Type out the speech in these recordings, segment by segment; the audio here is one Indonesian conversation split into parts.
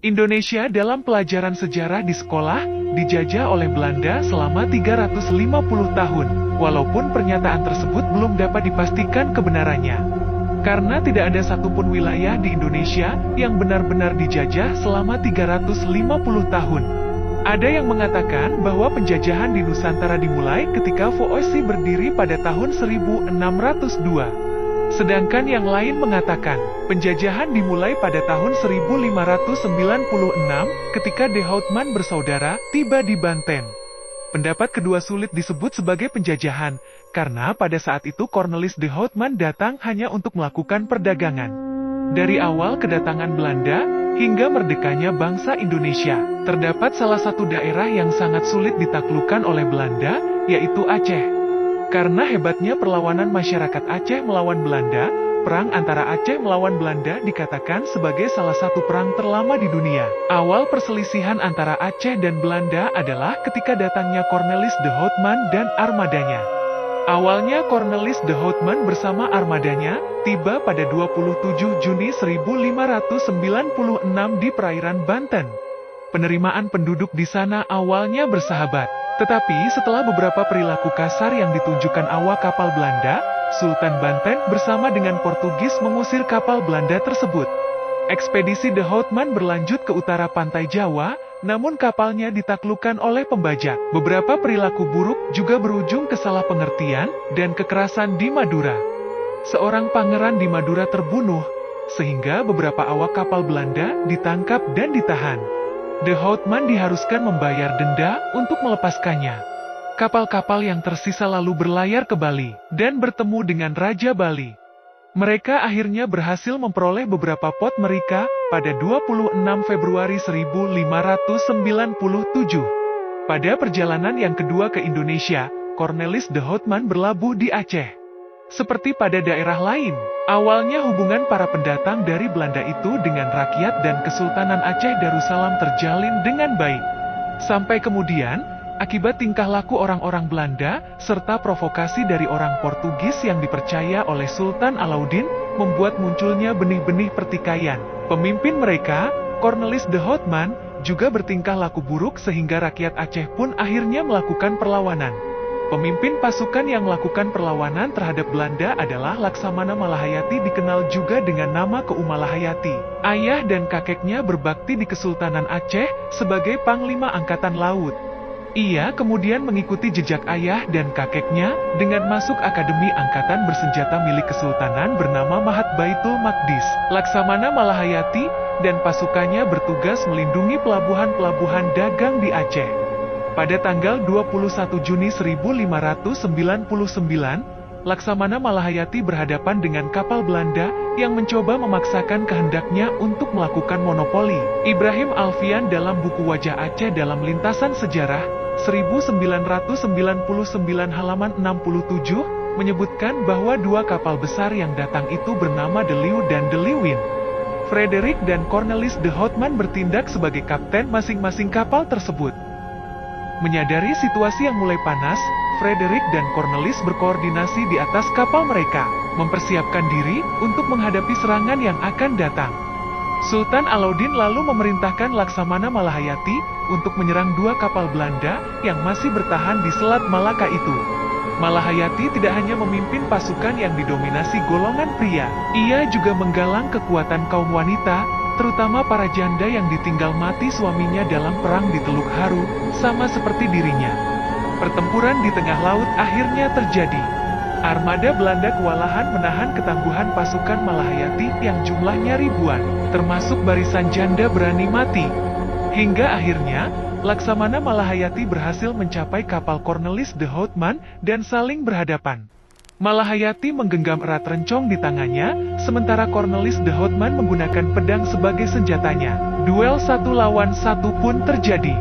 Indonesia dalam pelajaran sejarah di sekolah, dijajah oleh Belanda selama 350 tahun, walaupun pernyataan tersebut belum dapat dipastikan kebenarannya. Karena tidak ada satupun wilayah di Indonesia yang benar-benar dijajah selama 350 tahun. Ada yang mengatakan bahwa penjajahan di Nusantara dimulai ketika VOC berdiri pada tahun 1602. Sedangkan yang lain mengatakan, penjajahan dimulai pada tahun 1596 ketika De Houtman bersaudara tiba di Banten. Pendapat kedua sulit disebut sebagai penjajahan, karena pada saat itu Cornelis De Houtman datang hanya untuk melakukan perdagangan. Dari awal kedatangan Belanda, hingga merdekanya bangsa Indonesia, terdapat salah satu daerah yang sangat sulit ditaklukkan oleh Belanda, yaitu Aceh. Karena hebatnya perlawanan masyarakat Aceh melawan Belanda, perang antara Aceh melawan Belanda dikatakan sebagai salah satu perang terlama di dunia. Awal perselisihan antara Aceh dan Belanda adalah ketika datangnya Cornelis De Houtman dan armadanya. Awalnya Cornelis De Houtman bersama armadanya tiba pada 27 Juni 1596 di perairan Banten. Penerimaan penduduk di sana awalnya bersahabat. Tetapi setelah beberapa perilaku kasar yang ditunjukkan awak kapal Belanda, Sultan Banten bersama dengan Portugis mengusir kapal Belanda tersebut. Ekspedisi De Houtman berlanjut ke utara pantai Jawa, namun kapalnya ditaklukkan oleh pembajak. Beberapa perilaku buruk juga berujung ke salah pengertian dan kekerasan di Madura. Seorang pangeran di Madura terbunuh, sehingga beberapa awak kapal Belanda ditangkap dan ditahan. De Houtman diharuskan membayar denda untuk melepaskannya. Kapal-kapal yang tersisa lalu berlayar ke Bali dan bertemu dengan Raja Bali. Mereka akhirnya berhasil memperoleh beberapa pot mereka pada 26 Februari 1597. Pada perjalanan yang kedua ke Indonesia, Cornelis De Houtman berlabuh di Aceh. Seperti pada daerah lain, awalnya hubungan para pendatang dari Belanda itu dengan rakyat dan Kesultanan Aceh Darussalam terjalin dengan baik. Sampai kemudian, akibat tingkah laku orang-orang Belanda, serta provokasi dari orang Portugis yang dipercaya oleh Sultan Alauddin, membuat munculnya benih-benih pertikaian. Pemimpin mereka, Cornelis De Houtman, juga bertingkah laku buruk sehingga rakyat Aceh pun akhirnya melakukan perlawanan. Pemimpin pasukan yang melakukan perlawanan terhadap Belanda adalah Laksamana Malahayati, dikenal juga dengan nama Keu Malahayati. Ayah dan kakeknya berbakti di Kesultanan Aceh sebagai Panglima Angkatan Laut. Ia kemudian mengikuti jejak ayah dan kakeknya dengan masuk Akademi Angkatan Bersenjata milik Kesultanan bernama Mahat Baitul Maqdis. Laksamana Malahayati dan pasukannya bertugas melindungi pelabuhan-pelabuhan dagang di Aceh. Pada tanggal 21 Juni 1599, Laksamana Malahayati berhadapan dengan kapal Belanda yang mencoba memaksakan kehendaknya untuk melakukan monopoli. Ibrahim Alfian dalam buku Wajah Aceh dalam Lintasan Sejarah, 1999 halaman 67, menyebutkan bahwa dua kapal besar yang datang itu bernama De Leeuw dan De Leeuwin. Frederik dan Cornelis De Houtman bertindak sebagai kapten masing-masing kapal tersebut. Menyadari situasi yang mulai panas, Frederik dan Cornelis berkoordinasi di atas kapal mereka, mempersiapkan diri untuk menghadapi serangan yang akan datang. Sultan Alauddin lalu memerintahkan Laksamana Malahayati untuk menyerang dua kapal Belanda yang masih bertahan di Selat Malaka itu. Malahayati tidak hanya memimpin pasukan yang didominasi golongan pria, ia juga menggalang kekuatan kaum wanita, terutama para janda yang ditinggal mati suaminya dalam perang di Teluk Haru, sama seperti dirinya. Pertempuran di tengah laut akhirnya terjadi. Armada Belanda kewalahan menahan ketangguhan pasukan Malahayati yang jumlahnya ribuan, termasuk barisan janda berani mati. Hingga akhirnya, Laksamana Malahayati berhasil mencapai kapal Cornelis De Houtman dan saling berhadapan. Malahayati menggenggam erat rencong di tangannya, sementara Cornelis De Houtman menggunakan pedang sebagai senjatanya. Duel 1 lawan 1 pun terjadi.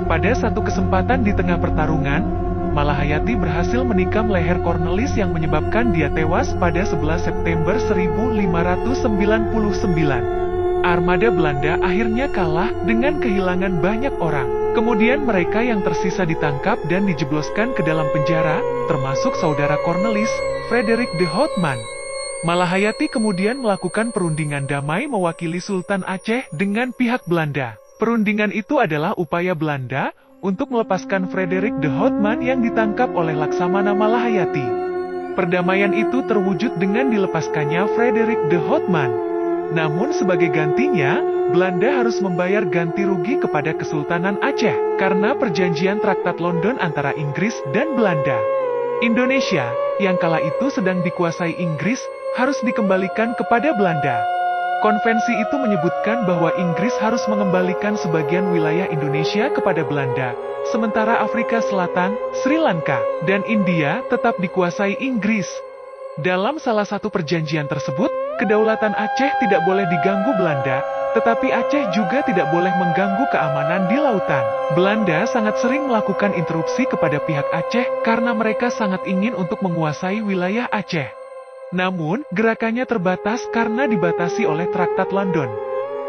Pada satu kesempatan di tengah pertarungan, Malahayati berhasil menikam leher Cornelis yang menyebabkan dia tewas pada 11 September 1599. Armada Belanda akhirnya kalah dengan kehilangan banyak orang. Kemudian mereka yang tersisa ditangkap dan dijebloskan ke dalam penjara, termasuk saudara Cornelis, Frederik De Houtman. Malahayati kemudian melakukan perundingan damai mewakili Sultan Aceh dengan pihak Belanda. Perundingan itu adalah upaya Belanda untuk melepaskan Frederik de Houtman yang ditangkap oleh Laksamana Malahayati. Perdamaian itu terwujud dengan dilepaskannya Frederik de Houtman. Namun sebagai gantinya, Belanda harus membayar ganti rugi kepada Kesultanan Aceh karena perjanjian Traktat London antara Inggris dan Belanda. Indonesia, yang kala itu sedang dikuasai Inggris, harus dikembalikan kepada Belanda. Konvensi itu menyebutkan bahwa Inggris harus mengembalikan sebagian wilayah Indonesia kepada Belanda, sementara Afrika Selatan, Sri Lanka, dan India tetap dikuasai Inggris. Dalam salah satu perjanjian tersebut, kedaulatan Aceh tidak boleh diganggu Belanda, tetapi Aceh juga tidak boleh mengganggu keamanan di lautan. Belanda sangat sering melakukan interupsi kepada pihak Aceh karena mereka sangat ingin untuk menguasai wilayah Aceh. Namun, gerakannya terbatas karena dibatasi oleh Traktat London.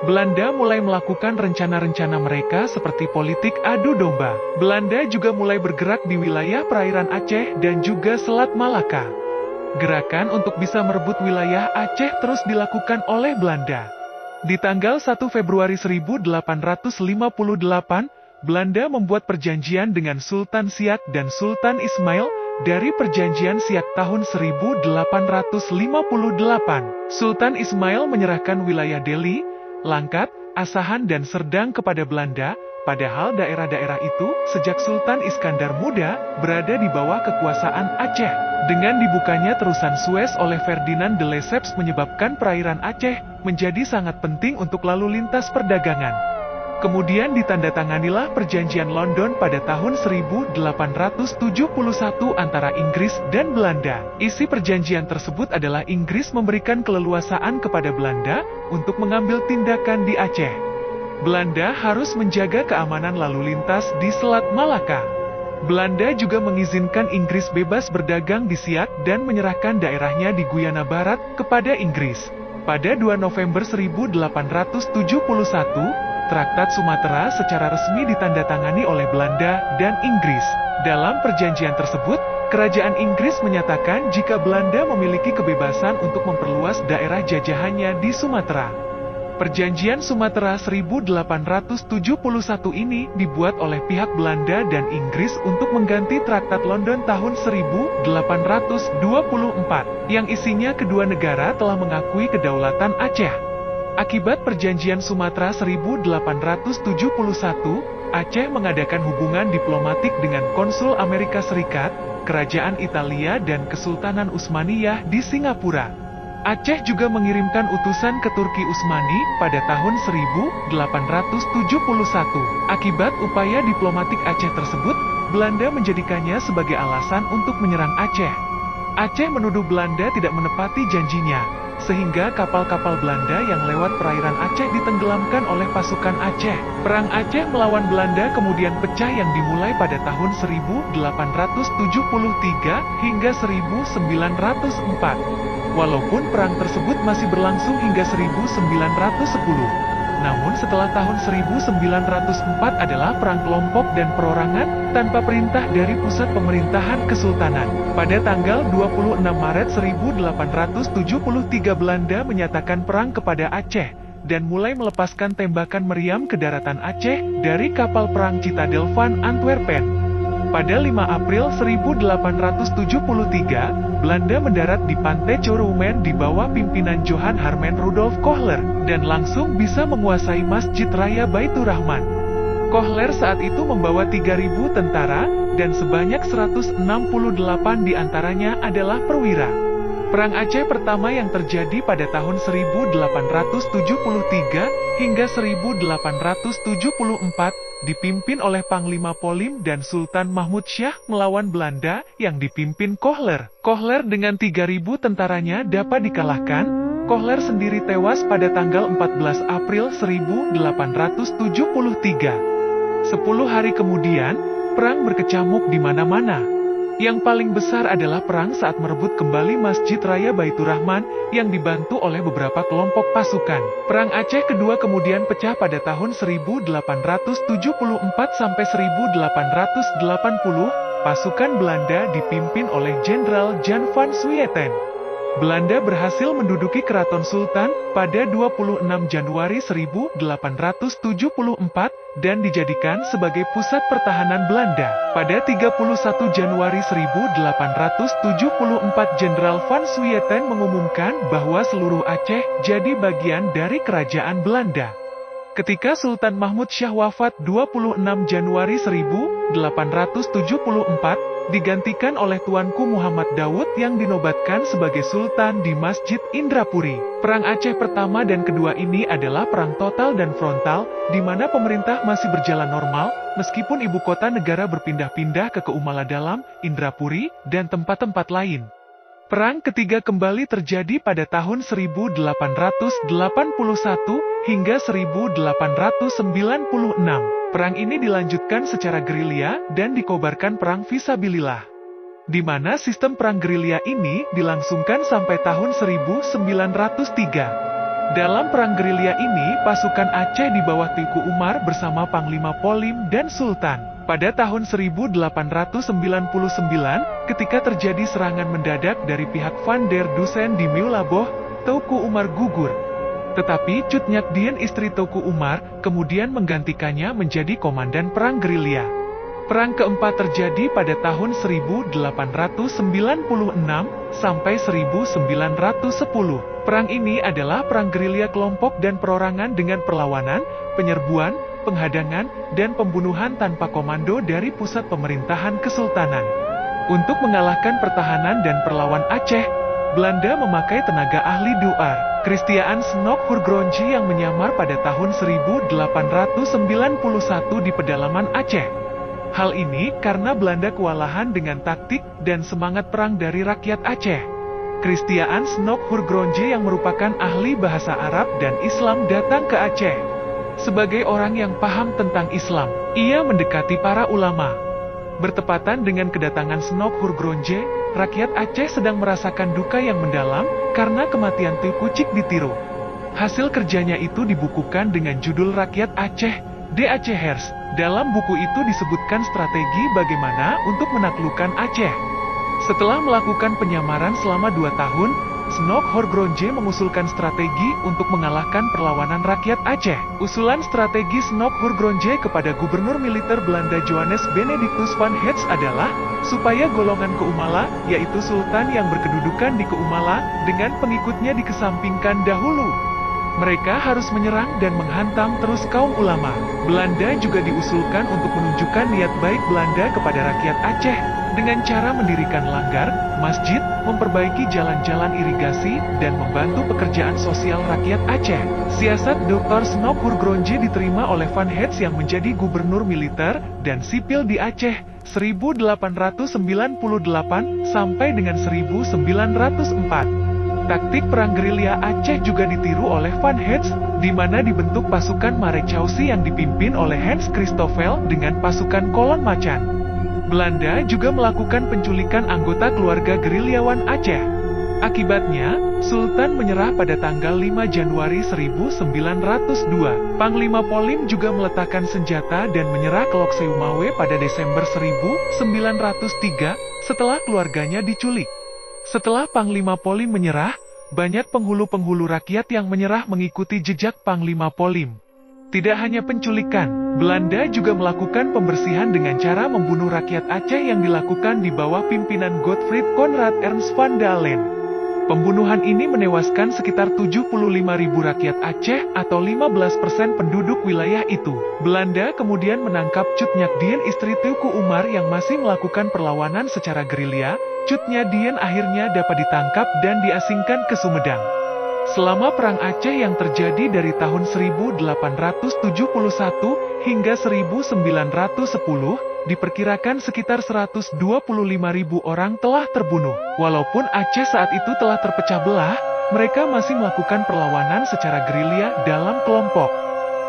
Belanda mulai melakukan rencana-rencana mereka seperti politik adu domba. Belanda juga mulai bergerak di wilayah perairan Aceh dan juga Selat Malaka. Gerakan untuk bisa merebut wilayah Aceh terus dilakukan oleh Belanda. Di tanggal 1 Februari 1858, Belanda membuat perjanjian dengan Sultan Siak dan Sultan Ismail. Dari perjanjian Siak tahun 1858, Sultan Ismail menyerahkan wilayah Delhi, Langkat, Asahan dan Serdang kepada Belanda, padahal daerah-daerah itu, sejak Sultan Iskandar Muda, berada di bawah kekuasaan Aceh. Dengan dibukanya terusan Suez oleh Ferdinand de Lesseps menyebabkan perairan Aceh menjadi sangat penting untuk lalu lintas perdagangan. Kemudian ditandatanganilah perjanjian London pada tahun 1871 antara Inggris dan Belanda. Isi perjanjian tersebut adalah Inggris memberikan keleluasaan kepada Belanda untuk mengambil tindakan di Aceh. Belanda harus menjaga keamanan lalu lintas di Selat Malaka. Belanda juga mengizinkan Inggris bebas berdagang di Siak dan menyerahkan daerahnya di Guyana Barat kepada Inggris. Pada 2 November 1871, Traktat Sumatera secara resmi ditandatangani oleh Belanda dan Inggris. Dalam perjanjian tersebut, Kerajaan Inggris menyatakan jika Belanda memiliki kebebasan untuk memperluas daerah jajahannya di Sumatera. Perjanjian Sumatera 1871 ini dibuat oleh pihak Belanda dan Inggris untuk mengganti Traktat London tahun 1824, yang isinya kedua negara telah mengakui kedaulatan Aceh. Akibat perjanjian Sumatera 1871, Aceh mengadakan hubungan diplomatik dengan Konsul Amerika Serikat, Kerajaan Italia dan Kesultanan Utsmaniyah di Singapura. Aceh juga mengirimkan utusan ke Turki Utsmani pada tahun 1871. Akibat upaya diplomatik Aceh tersebut, Belanda menjadikannya sebagai alasan untuk menyerang Aceh. Aceh menuduh Belanda tidak menepati janjinya, sehingga kapal-kapal Belanda yang lewat perairan Aceh ditenggelamkan oleh pasukan Aceh. Perang Aceh melawan Belanda kemudian pecah yang dimulai pada tahun 1873 hingga 1904. Walaupun perang tersebut masih berlangsung hingga 1910. Namun setelah tahun 1904 adalah perang kelompok dan perorangan tanpa perintah dari pusat pemerintahan kesultanan. Pada tanggal 26 Maret 1873 Belanda menyatakan perang kepada Aceh dan mulai melepaskan tembakan meriam ke daratan Aceh dari kapal perang Citadel van Antwerpen. Pada 5 April 1873, Belanda mendarat di pantai Corumen di bawah pimpinan Johan Harmen Rudolf Kohler dan langsung bisa menguasai Masjid Raya Baitur Rahman. Kohler saat itu membawa 3.000 tentara dan sebanyak 168 diantaranya adalah perwira. Perang Aceh pertama yang terjadi pada tahun 1873 hingga 1874 dipimpin oleh Panglima Polim dan Sultan Mahmud Syah melawan Belanda yang dipimpin Kohler. Kohler dengan 3.000 tentaranya dapat dikalahkan. Kohler sendiri tewas pada tanggal 14 April 1873. 10 hari kemudian, perang berkecamuk di mana-mana. Yang paling besar adalah perang saat merebut kembali Masjid Raya Baitur Rahman yang dibantu oleh beberapa kelompok pasukan. Perang Aceh kedua kemudian pecah pada tahun 1874 sampai 1880. Pasukan Belanda dipimpin oleh Jenderal Jan van Swieten. Belanda berhasil menduduki Keraton Sultan pada 26 Januari 1874 dan dijadikan sebagai pusat pertahanan Belanda. Pada 31 Januari 1874 Jenderal Van Swieten mengumumkan bahwa seluruh Aceh jadi bagian dari kerajaan Belanda. Ketika Sultan Mahmud Syah wafat 26 Januari 1874, digantikan oleh Tuanku Muhammad Daud yang dinobatkan sebagai Sultan di Masjid Indrapuri. Perang Aceh pertama dan kedua ini adalah perang total dan frontal, di mana pemerintah masih berjalan normal, meskipun ibu kota negara berpindah-pindah ke Keumala Dalam, Indrapuri, dan tempat-tempat lain. Perang ketiga kembali terjadi pada tahun 1881 hingga 1896. Perang ini dilanjutkan secara gerilya dan dikobarkan perang fisabilillah, di mana sistem perang gerilya ini dilangsungkan sampai tahun 1903. Dalam perang gerilya ini, pasukan Aceh di bawah Teuku Umar bersama Panglima Polim dan Sultan. Pada tahun 1899, ketika terjadi serangan mendadak dari pihak Van der Dusen di Meulaboh, Teuku Umar gugur. Tetapi Cut Nyak Dien, istri Teuku Umar, kemudian menggantikannya menjadi komandan perang gerilya. Perang keempat terjadi pada tahun 1896 sampai 1910. Perang ini adalah perang gerilya kelompok dan perorangan dengan perlawanan, penyerbuan, penghadangan, dan pembunuhan tanpa komando dari pusat pemerintahan kesultanan. Untuk mengalahkan pertahanan dan perlawan Aceh, Belanda memakai tenaga ahli Duar, Christiaan Snok Hurgronje yang menyamar pada tahun 1891 di pedalaman Aceh. Hal ini karena Belanda kewalahan dengan taktik dan semangat perang dari rakyat Aceh. Christiaan Snok Hurgronje yang merupakan ahli bahasa Arab dan Islam datang ke Aceh. Sebagai orang yang paham tentang Islam, ia mendekati para ulama. Bertepatan dengan kedatangan Snok Hurgronje, rakyat Aceh sedang merasakan duka yang mendalam karena kematian Teuku Cik ditiru. Hasil kerjanya itu dibukukan dengan judul Rakyat Aceh, De Acehers. Dalam buku itu disebutkan strategi bagaimana untuk menaklukkan Aceh. Setelah melakukan penyamaran selama 2 tahun, Snok Hurgronje mengusulkan strategi untuk mengalahkan perlawanan rakyat Aceh. Usulan strategi Snok Hurgronje kepada Gubernur Militer Belanda Johannes Benedictus van Heets adalah supaya golongan Keumala, yaitu Sultan yang berkedudukan di Keumala, dengan pengikutnya dikesampingkan dahulu. Mereka harus menyerang dan menghantam terus kaum ulama. Belanda juga diusulkan untuk menunjukkan niat baik Belanda kepada rakyat Aceh, dengan cara mendirikan langgar, masjid, memperbaiki jalan-jalan irigasi, dan membantu pekerjaan sosial rakyat Aceh. Siasat Dr. Snok Hurgronje diterima oleh Van Heets yang menjadi gubernur militer dan sipil di Aceh 1898 sampai dengan 1904. Taktik perang gerilya Aceh juga ditiru oleh Van Heets, di mana dibentuk pasukan Marechaussee yang dipimpin oleh Hans Christoffel dengan pasukan Kolon Macan. Belanda juga melakukan penculikan anggota keluarga gerilyawan Aceh. Akibatnya, Sultan menyerah pada tanggal 5 Januari 1902. Panglima Polim juga meletakkan senjata dan menyerah ke Lok Seumawe pada Desember 1903 setelah keluarganya diculik. Setelah Panglima Polim menyerah, banyak penghulu-penghulu rakyat yang menyerah mengikuti jejak Panglima Polim. Tidak hanya penculikan, Belanda juga melakukan pembersihan dengan cara membunuh rakyat Aceh yang dilakukan di bawah pimpinan Gottfried Konrad Ernst van Dalen. Pembunuhan ini menewaskan sekitar 75.000 rakyat Aceh atau 15% penduduk wilayah itu. Belanda kemudian menangkap Cut Nyak Dien, istri Teuku Umar yang masih melakukan perlawanan secara gerilya. Cut Nyak Dien akhirnya dapat ditangkap dan diasingkan ke Sumedang. Selama Perang Aceh yang terjadi dari tahun 1871 hingga 1910, diperkirakan sekitar 125.000 orang telah terbunuh. Walaupun Aceh saat itu telah terpecah belah, mereka masih melakukan perlawanan secara gerilya dalam kelompok.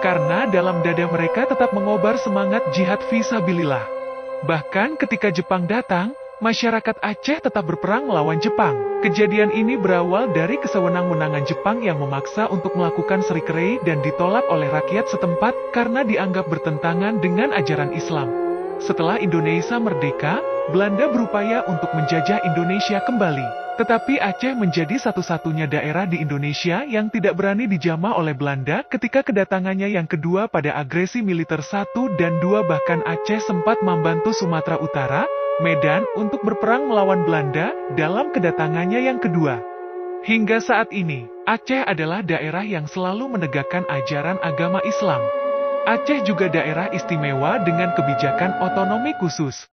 Karena dalam dada mereka tetap mengobar semangat jihad fisabilillah. Bahkan ketika Jepang datang, masyarakat Aceh tetap berperang melawan Jepang. Kejadian ini berawal dari kesewenang-wenangan Jepang yang memaksa untuk melakukan serikerei dan ditolak oleh rakyat setempat karena dianggap bertentangan dengan ajaran Islam. Setelah Indonesia merdeka, Belanda berupaya untuk menjajah Indonesia kembali. Tetapi Aceh menjadi satu-satunya daerah di Indonesia yang tidak berani dijamah oleh Belanda ketika kedatangannya yang kedua pada agresi militer 1 dan 2. Bahkan Aceh sempat membantu Sumatera Utara, Medan untuk berperang melawan Belanda dalam kedatangannya yang kedua. Hingga saat ini, Aceh adalah daerah yang selalu menegakkan ajaran agama Islam. Aceh juga daerah istimewa dengan kebijakan otonomi khusus.